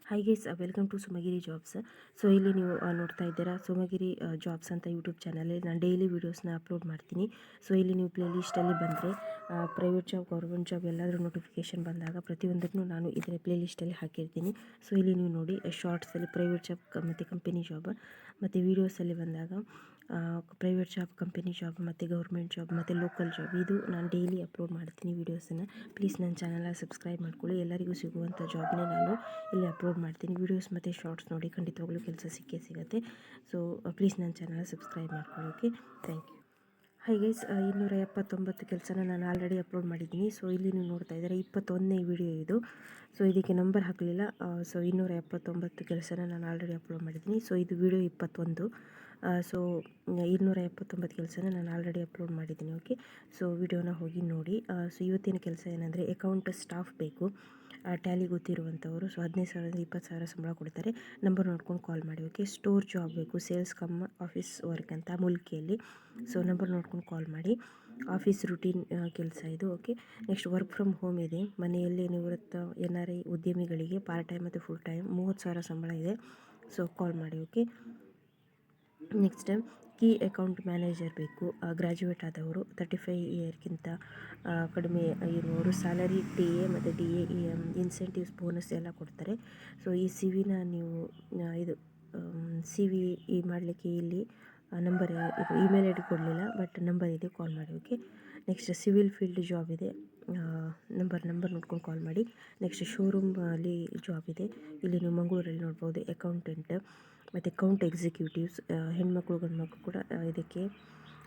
Hi guys, welcome to Sumagiri jobs. So ಇಲ್ಲಿ ನೀವು ನೋಡ್ತಾ ಇದ್ದೀರಾ ಸುಮಗಿರಿ ಜಾಬ್ಸ್ ಅಂತ ಯೂಟ್ಯೂಬ್ ಚಾನಲಲ್ಲಿ ನಾನು ಡೈಲಿ ವೀಡಿಯೋಸ್ನ ಅಪ್ಲೋಡ್ ಮಾಡ್ತೀನಿ. ಸೊ ಇಲ್ಲಿ ನೀವು ಪ್ಲೇ ಲಿಸ್ಟಲ್ಲಿ ಬಂದರೆ ಪ್ರೈವೇಟ್ ಜಾಬ್, ಗೌರ್ಮೆಂಟ್ ಜಾಬ್ ಎಲ್ಲಾದರೂ ನೋಟಿಫಿಕೇಷನ್ ಬಂದಾಗ ಪ್ರತಿಯೊಂದಕ್ಕೂ ನಾನು ಇದರ ಪ್ಲೇ ಲಿಸ್ಟಲ್ಲಿ ಹಾಕಿರ್ತೀನಿ. ಸೊ ಇಲ್ಲಿ ನೀವು ನೋಡಿ ಶಾರ್ಟ್ಸಲ್ಲಿ ಪ್ರೈವೇಟ್ ಜಾಬ್ ಮತ್ತು ಕಂಪನಿ ಜಾಬ್, ಮತ್ತು ವೀಡಿಯೋಸಲ್ಲಿ ಬಂದಾಗ ಪ್ರೈವೇಟ್ ಜಾಬ್, ಕಂಪನಿ ಜಾಬ್ ಮತ್ತು ಗೌರ್ಮೆಂಟ್ ಜಾಬ್ ಮತ್ತು ಲೋಕಲ್ ಜಾಬ್, ಇದು ನಾನು ಡೈಲಿ ಅಪ್ಲೋಡ್ ಮಾಡ್ತೀನಿ ವೀಡಿಯೋಸನ್ನು. ಪ್ಲೀಸ್ ನನ್ನ ಚಾನಲ್ನ ಸಬ್ಸ್ಕ್ರೈಬ್ ಮಾಡ್ಕೊಳ್ಳಿ. ಎಲ್ಲರಿಗೂ ಸಿಗುವಂಥ ಜಾಬ್ನೇ ನಾನು ಇಲ್ಲಿ ಅಪ್ಲೋಡ್ ಮಾಡ್ತೀನಿ. ವೀಡಿಯೋಸ್ ಮತ್ತು ಶಾರ್ಟ್ಸ್ ನೋಡಿ ಖಂಡಿತವಾಗ್ಲೂ ಕೆಲಸ ಸಿಕ್ಕೇ ಸಿಗುತ್ತೆ. ಸೊ ಪ್ಲೀಸ್ ನನ್ನ ಚಾನಲ್ನ ಸಬ್ಸ್ಕ್ರೈಬ್ ಮಾಡ್ಕೊಳ್ಳಿ. Okay, thank you. Hi guys, 279 ಕೆಲಸನ ನಾನು ಆಲ್ರೆಡಿ ಅಪ್ಲೋಡ್ ಮಾಡಿದ್ದೀನಿ. ಸೊ ಇಲ್ಲಿ ನೀವು ನೋಡ್ತಾ ಇದ್ದಾರೆ 21ನೇ ವಿಡಿಯೋ ಇದು. ಸೊ ಇದಕ್ಕೆ ನಂಬರ್ ಹಾಕಲಿಲ್ಲ. ಸೊ 279 ಕೆಲಸನ ನಾನು ಆಲ್ರೆಡಿ ಅಪ್ಲೋಡ್ ಮಾಡಿದ್ದೀನಿ. ಸೊ ಇದು ವಿಡಿಯೋ 21. ಸೊ 279 ಕೆಲಸನ ನಾನು ಆಲ್ರೆಡಿ ಅಪ್ಲೋಡ್ ಮಾಡಿದ್ದೀನಿ. ಓಕೆ, ಸೊ ವಿಡಿಯೋನ ಹೋಗಿ ನೋಡಿ. ಸೊ ಇವತ್ತಿನ ಕೆಲಸ ಏನಂದರೆ ಅಕೌಂಟ್ ಸ್ಟಾಫ್ ಬೇಕು, ಟ್ಯಾಲಿ ಗೊತ್ತಿರುವಂಥವರು. ಸೊ 15,000 20,000 ಸಂಬಳ ಕೊಡ್ತಾರೆ. ನಂಬರ್ ನೋಡ್ಕೊಂಡು ಕಾಲ್ ಮಾಡಿ. ಓಕೆ, ಸ್ಟೋರ್ ಜಾಬ್ ಬೇಕು, ಸೇಲ್ಸ್ ಕಮ್ ಆಫೀಸ್ ವರ್ಕ್ ಅಂತ ಮುಲ್ಕಿಯಲ್ಲಿ. ಸೊ ನಂಬರ್ ನೋಡ್ಕೊಂಡು ಕಾಲ್ ಮಾಡಿ. ಆಫೀಸ್ ರುಟೀನ್ ಕೆಲಸ ಇದು. Okay, next work from home ಇದೆ. ಮನೆಯಲ್ಲಿ ನಿವೃತ್ತ NRI ಉದ್ಯಮಿಗಳಿಗೆ ಪಾರ್ಟ್ ಟೈಮ್ ಮತ್ತು ಫುಲ್ ಟೈಮ್ 30,000 ಸಂಬಳ ಇದೆ. ಸೊ ಕಾಲ್ ಮಾಡಿ. Okay, next key account manager ಬೇಕು, ಗ್ರ್ಯಾಜುಯೇಟ್ ಆದವರು, 35 ಇಯರ್ಗಿಂತ ಕಡಿಮೆ ಇರುವವರು. ಸ್ಯಾಲರಿ TA ಮತ್ತು DA ಇನ್ಸೆಂಟಿವ್ಸ್ ಬೋನಸ್ ಎಲ್ಲ ಕೊಡ್ತಾರೆ. ಸೊ ಈ CV ನೀವು ಇದು CV ಮಾಡಲಿಕ್ಕೆ ಇಲ್ಲಿ ನಂಬರ್ ಇದು ಇಮೇಲ್ ID ಕೊಡಲಿಲ್ಲ, ಬಟ್ ನಂಬರ್ ಇದೆ, ಕಾಲ್ ಮಾಡಿ. Okay, next civil field job ಇದೆ. ನಂಬರ್ ನೋಡ್ಕೊಂಡು ಕಾಲ್ ಮಾಡಿ. ನೆಕ್ಸ್ಟ್ ಶೋರೂಮಲ್ಲಿ ಜಾಬ್ ಇದೆ. ಇಲ್ಲಿ ನೀವು ಮಂಗಳೂರಲ್ಲಿ ನೋಡ್ಬೋದು. ಅಕೌಂಟೆಂಟ್ ಮತ್ತು ಅಕೌಂಟ್ ಎಕ್ಸಿಕ್ಯೂಟಿವ್ಸ್, ಹೆಣ್ಮಕ್ಳು ಗಂಡು ಮಕ್ಕಳು ಕೂಡ ಇದಕ್ಕೆ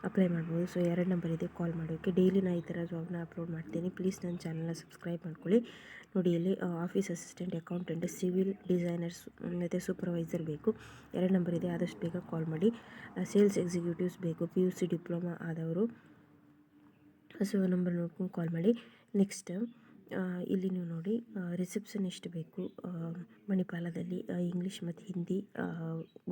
ಅಪ್ಲೈ ಮಾಡ್ಬೋದು. ಸೊ 2 ನಂಬರ್ ಇದೆ, ಕಾಲ್ ಮಾಡಿ. ಓಕೆ, ಡೈಲಿ ನಾನು ಈ ಥರ ಜಾಬ್ನ ಅಪ್ಲೋಡ್ ಮಾಡ್ತೀನಿ. ಪ್ಲೀಸ್ ನನ್ನ ಚಾನಲ್ನ ಸಬ್ಸ್ಕ್ರೈಬ್ ಮಾಡ್ಕೊಳ್ಳಿ. ನೋಡಿ, ಇಲ್ಲಿ office assistant, accountant, civil designers ಮತ್ತು ಸೂಪರ್ವೈಸರ್ ಬೇಕು. 2 ನಂಬರ್ ಇದೆ, ಆದಷ್ಟು ಬೇಗ ಕಾಲ್ ಮಾಡಿ. ಸೇಲ್ಸ್ ಎಕ್ಸಿಕ್ಯೂಟಿವ್ಸ್ ಬೇಕು, PUC ಡಿಪ್ಲೊಮಾ ಆದವರು. ಸೊ ನಂಬರ್ ನೋಡ್ಕೊಂಡು ಕಾಲ್ ಮಾಡಿ. ನೆಕ್ಸ್ಟ್ ಇಲ್ಲಿ ನೀವು ನೋಡಿ ರಿಸೆಪ್ಷನಿಸ್ಟ್ ಬೇಕು, ಮಣಿಪಾಲದಲ್ಲಿ. ಇಂಗ್ಲೀಷ್ ಮತ್ತು ಹಿಂದಿ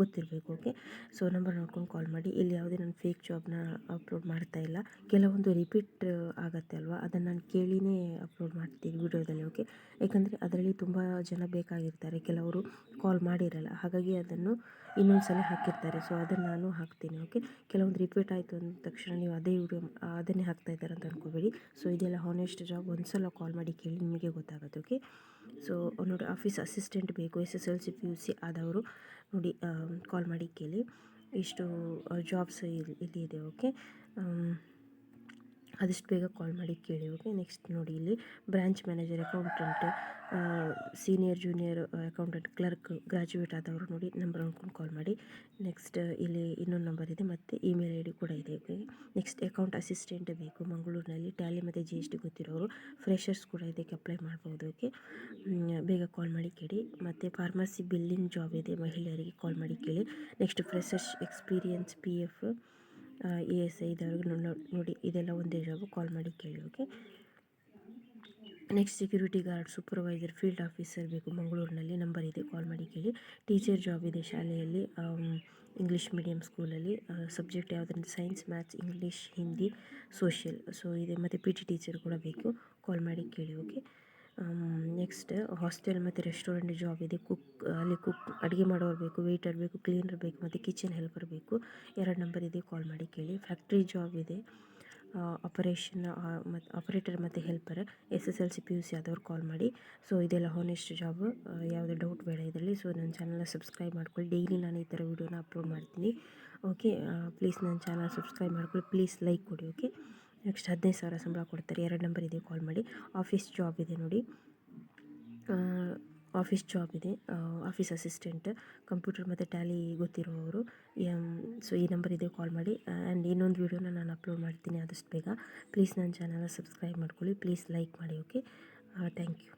ಗೊತ್ತಿರಬೇಕು. ಓಕೆ, ಸೊ ನಂಬರ್ ನೋಡ್ಕೊಂಡು ಕಾಲ್ ಮಾಡಿ. ಇಲ್ಲಿ ಯಾವುದೇ ನಾನು ಫೇಕ್ ಜಾಬ್ನ ಅಪ್ಲೋಡ್ ಮಾಡ್ತಾ ಇಲ್ಲ. ಕೆಲವೊಂದು ರಿಪೀಟ್ ಆಗುತ್ತೆ ಅಲ್ವಾ, ಅದನ್ನು ನಾನು ಕೇಳಿನೇ ಅಪ್ಲೋಡ್ ಮಾಡ್ತೀನಿ ವಿಡಿಯೋದಲ್ಲಿ. ಓಕೆ, ಯಾಕಂದರೆ ಅದರಲ್ಲಿ ತುಂಬ ಜನ ಬೇಕಾಗಿರ್ತಾರೆ, ಕೆಲವರು ಕಾಲ್ ಮಾಡಿರಲ್ಲ, ಹಾಗಾಗಿ ಅದನ್ನು ಇನ್ನೊಂದು ಸಲ ಹಾಕಿರ್ತಾರೆ. ಸೊ ಅದನ್ನು ನಾನು ಹಾಕ್ತೀನಿ. ಓಕೆ, ಕೆಲವೊಂದು ರಿಪೀಟ್ ಆಯಿತು ಅಂದ ತಕ್ಷಣ ನೀವು ಅದೇ ವಿಡಿಯೋ ಅದನ್ನೇ ಹಾಕ್ತಾ ಇದ್ದಾರೆ ಅಂತ ಅಂದ್ಕೋಬೇಡಿ. ಸೊ ಇದೆಲ್ಲ ಹಾನೆಸ್ಟ್ ಜಾಬ್, ಒಂದು ಸಲ ಕಾಲ್ ಮಾಡಿ ಕೇಳಿ, ನಿಮಗೆ ಗೊತ್ತಾಗುತ್ತೆ. ಓಕೆ, ಸೊ ನೋಡಿ, ಆಫೀಸ್ ಅಸಿಸ್ಟೆಂಟ್ ಬೇಕು, SSLC PUC ಆದವರು. ನೋಡಿ, ಕಾಲ್ ಮಾಡಿ ಕೇಳಿ. ಇಷ್ಟು ಜಾಬ್ಸ್ ಇಲ್ಲಿ ಇದೆ. ಓಕೆ, ಆದಷ್ಟು ಬೇಗ ಕಾಲ್ ಮಾಡಿ ಕೇಳಿ. ಓಕೆ, ನೆಕ್ಸ್ಟ್ ನೋಡಿ, ಇಲ್ಲಿ branch manager, accountant, senior junior accountant, clerk, graduate ಆದವರು. ನೋಡಿ, ನಂಬರ್ ನೋಡ್ಕೊಂಡು ಕಾಲ್ ಮಾಡಿ. ನೆಕ್ಸ್ಟ್ ಇಲ್ಲಿ ಇನ್ನೊಂದು ನಂಬರ್ ಇದೆ ಮತ್ತು ಇಮೇಲ್ ID ಕೂಡ ಇದೆ. ಓಕೆ, ನೆಕ್ಸ್ಟ್ ಅಕೌಂಟ್ ಅಸಿಸ್ಟೆಂಟ್ ಬೇಕು ಮಂಗಳೂರಿನಲ್ಲಿ, ಟ್ಯಾಲಿ ಮತ್ತು GST ಗೊತ್ತಿರೋರು. ಫ್ರೆಷರ್ಸ್ ಕೂಡ ಇದಕ್ಕೆ ಅಪ್ಲೈ ಮಾಡ್ಬೋದು. ಓಕೆ, ಬೇಗ ಕಾಲ್ ಮಾಡಿ ಕೇಳಿ. ಮತ್ತು ಫಾರ್ಮಸಿ ಬಿಲ್ಲಿಂಗ್ ಜಾಬ್ ಇದೆ, ಮಹಿಳೆಯರಿಗೆ, ಕಾಲ್ ಮಾಡಿ ಕೇಳಿ. Next freshers experience, PF ESI ಇದ್ದವ್ರಿಗೆ ನೋಡಿ, ಇದೆಲ್ಲ ಒಂದೇ ಜಾಬು, ಕಾಲ್ ಮಾಡಿ ಕೇಳಿ. Okay, next security guard, supervisor, field officer ಬೇಕು ಮಂಗಳೂರಿನಲ್ಲಿ. ನಂಬರ್ ಇದೆ, ಕಾಲ್ ಮಾಡಿ ಕೇಳಿ. ಟೀಚರ್ ಜಾಬ್ ಇದೆ ಶಾಲೆಯಲ್ಲಿ, ಇಂಗ್ಲೀಷ್ ಮೀಡಿಯಮ್ ಸ್ಕೂಲಲ್ಲಿ. ಸಬ್ಜೆಕ್ಟ್ ಯಾವುದಂದ್ರೆ science, maths, English, Hindi, social. So ಇದೆ, ಮತ್ತು PT ಟೀಚರ್ ಕೂಡ ಬೇಕು, ಕಾಲ್ ಮಾಡಿ ಕೇಳಿ. ಓಕೆ, ನೆಕ್ಸ್ಟ್ ಹಾಸ್ಟೆಲ್ ಮತ್ತು ರೆಸ್ಟೋರೆಂಟ್ ಜಾಬ್ ಇದೆ. ಅಲ್ಲಿ ಅಡುಗೆ ಮಾಡೋರು ಬೇಕು, ವೇಟರ್ ಬೇಕು, ಕ್ಲೀನರ್ ಬೇಕು ಮತ್ತು ಕಿಚನ್ ಹೆಲ್ಪರ್ ಬೇಕು. 2 ನಂಬರ್ ಇದೆ, ಕಾಲ್ ಮಾಡಿ ಕೇಳಿ. ಫ್ಯಾಕ್ಟ್ರಿ ಜಾಬ್ ಇದೆ, ಆಪರೇಟರ್ ಮತ್ತು ಹೆಲ್ಪರ್, SSLC PUC ಆದವ್ರು, ಕಾಲ್ ಮಾಡಿ. ಸೊ ಇದೆಲ್ಲ ಹಾನೆಸ್ಟ್ ಜಾಬ್, ಯಾವುದೇ ಡೌಟ್ ಬೇಡ ಇದರಲ್ಲಿ. ಸೊ ನನ್ನ ಚಾನಲ್ನ ಸಬ್ಸ್ಕ್ರೈಬ್ ಮಾಡ್ಕೊಳ್ಳಿ. ಡೈಲಿ ನಾನು ಈ ಥರ ವೀಡಿಯೋನ ಅಪ್ಲೋಡ್ ಮಾಡ್ತೀನಿ. ಓಕೆ, ಪ್ಲೀಸ್ ನನ್ನ ಚಾನಲ್ ಸಬ್ಸ್ಕ್ರೈಬ್ ಮಾಡ್ಕೊಳ್ಳಿ. ಪ್ಲೀಸ್ ಲೈಕ್ ಕೊಡಿ. ಓಕೆ, ನೆಕ್ಸ್ಟ್ 15,000 ಸಂಬಳ ಕೊಡ್ತಾರೆ. 2 ನಂಬರ್ ಇದೆ, ಕಾಲ್ ಮಾಡಿ. ಆಫೀಸ್ ಜಾಬ್ ಇದೆ ನೋಡಿ, ಆಫೀಸ್ ಜಾಬ್ ಇದೆ, ಆಫೀಸ್ ಅಸಿಸ್ಟೆಂಟ್, ಕಂಪ್ಯೂಟರ್ ಮತ್ತು ಟ್ಯಾಲಿ ಗೊತ್ತಿರುವವರು. ಸೊ ಈ ನಂಬರ್ ಇದೆ, ಕಾಲ್ ಮಾಡಿ. ಆ್ಯಂಡ್ ಇನ್ನೊಂದು ವೀಡಿಯೋನ ನಾನು ಅಪ್ಲೋಡ್ ಮಾಡ್ತೀನಿ ಆದಷ್ಟು ಬೇಗ. ಪ್ಲೀಸ್ ನನ್ನ ಚಾನಲ್ನ ಸಬ್ಸ್ಕ್ರೈಬ್ ಮಾಡ್ಕೊಳ್ಳಿ. ಪ್ಲೀಸ್ ಲೈಕ್ ಮಾಡಿ. Okay, thank you.